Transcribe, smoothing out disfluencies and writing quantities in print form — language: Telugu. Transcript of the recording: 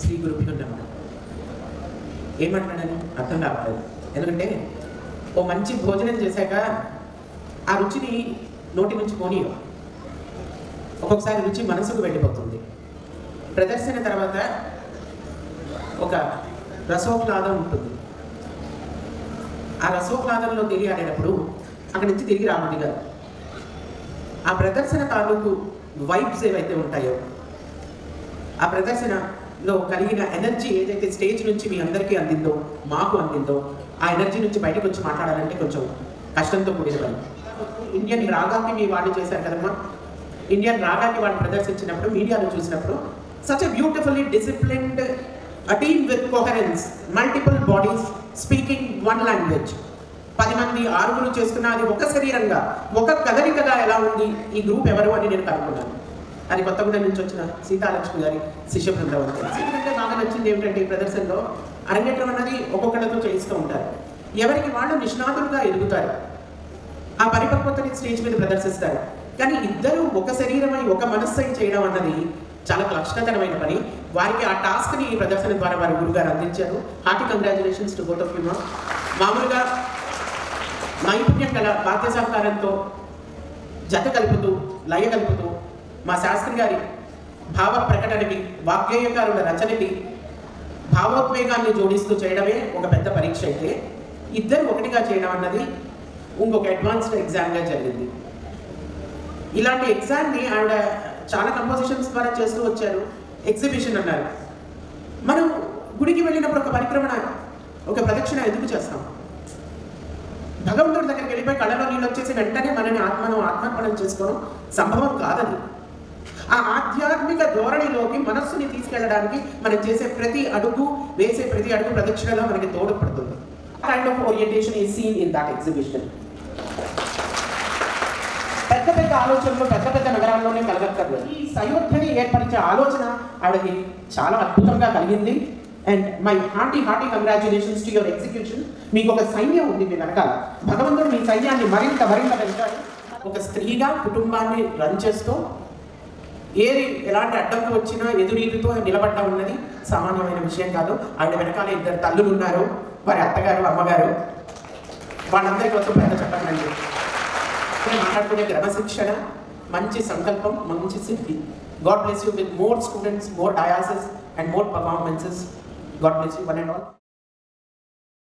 శ్రీ గురుభ్యో నమః. ఏమంటున్నాడని అర్థం కావట్లేదు. ఎందుకంటే ఓ మంచి భోజనం చేశాక ఆ రుచిని నోటి నుంచి పోనీయం. ఒక్కొక్కసారి రుచి మనసుకు వెళ్ళిపోతుంది. ప్రదర్శన తర్వాత ఒక రసోక్లాదం ఉంటుంది. ఆ రసోక్లాదంలో తెలియాడేటప్పుడు అక్కడి నుంచి తిరిగి రాముడి గారు ఆ ప్రదర్శన తాలూకు వైబ్స్ ఏవైతే ఉంటాయో, ఆ ప్రదర్శనలో కలిగిన ఎనర్జీ ఏదైతే స్టేజ్ నుంచి మీ అందరికీ అందిందో, మాకు అందిందో, ఆ ఎనర్జీ నుంచి బయటకు వచ్చి మాట్లాడాలంటే కొంచెం కష్టంతో కూడిన పని. ఇండియన్ రాగాకి మీ వాళ్ళు చేశారు కదమ్మా. ఇండియన్ రాగాకి వాళ్ళు ప్రదర్శించినప్పుడు మీడియాలో చూసినప్పుడు such a beautifully disciplined a team with coherence, multiple bodies speaking one language. 10 మంది 6 చేస్తున్న అది ఒక శరీరంగా, ఒక కదలికగా ఎలా ఉంది ఈ గ్రూప్ ఎవరు అని నేను కనుక్కున్నాను. అది కొత్తగూడెం నుంచి వచ్చిన సీతాలక్ష్మి గారి శిష్య బృందం. ఎందుకంటే బాగా నచ్చింది ఏమిటంటే ఈ ప్రదర్శనలో అరంగేట్రం అన్నది ఒక్కొక్కరితో చేయిస్తూ ఉంటారు. ఎవరికి వాళ్ళు నిష్ణాతులుగా ఎదుగుతారు, ఆ పరిపక్వతని స్టేజ్ మీద ప్రదర్శిస్తారు. కానీ ఇద్దరు ఒక శరీరమై ఒక మనస్సై చేయడం అన్నది చాలా కష్టతరమైన పని. వారికి ఆ టాస్క్ని ఈ ప్రదర్శన ద్వారా వారి గురుగారు అందించారు. Hearty congratulations to both of you. మామూలుగా నైపుణ్యం గల వాద్య సహకారంతో జత కలుపుతూ, లయ కలుపుతూ మా శాస్త్రి గారి భావ ప్రకటనకి, వాగ్గేయకారుల రచనకి భావోద్వేగాన్ని జోడిస్తూ చేయడమే ఒక పెద్ద పరీక్ష అయితే, ఇద్దరు ఒకటిగా చేయడం అన్నది ఇంకొక అడ్వాన్స్డ్ ఎగ్జామ్గా జరిగింది. ఇలాంటి ఎగ్జామ్ని ఆవిడ చాలా కంపోజిషన్స్ ద్వారా చేస్తూ వచ్చారు. ఎగ్జిబిషన్ అన్నారు. మనం గుడికి వెళ్ళినప్పుడు ఒక పరిక్రమణ, ఒక ప్రదక్షిణ ఎందుకు చేస్తాం? భగవంతుడి దగ్గరికి వెళ్ళిపోయి కళ్ళలో నీళ్ళు వచ్చేసి వెంటనే మనని ఆత్మార్పణం చేసుకోవడం సంభవం కాదని, ఆ ఆధ్యాత్మిక ధోరణిలోకి మనస్సుని తీసుకెళ్ళడానికి మనం చేసే ప్రతి అడుగు, వేసే ప్రతి అడుగు ప్రదక్షిణలో మనకి తోడ్పడుతుంది. Kind of orientation is seen in that exhibition. పెద్ద పెద్ద ఆలోచనలు పెద్ద పెద్ద నగరాల్లోనే కలగక్కర్లేదు. ఈ సయోధ్యని ఏర్పరిచే ఆలోచన ఆవిడకి చాలా అద్భుతంగా కలిగింది. And my hearty congratulations to your execution. మీకు ఒక సైన్యం ఉంది మీ వెనకాల. భగవంతుడు మీ సైన్యాన్ని మరింత పెంచాలి. ఒక స్త్రీగా కుటుంబాన్ని రన్ చేస్తూ ఎలాంటి అడ్డంకు వచ్చినా ఎదురీదుతో నిలబడ్డా ఉన్నది సామాన్యమైన విషయం కాదు. ఆవిడ వెనకాల 2 తల్లులు ఉన్నారు, వారి అత్తగారు, అమ్మగారు. వాళ్ళందరి కోసం పెద్ద చెప్పండి. మాట్లాడుకునే క్రమశిక్షణ, మంచి సంకల్పం, మంచి సిద్ధి. God bless you with more students, more dialysis and more performances. God bless you one and all.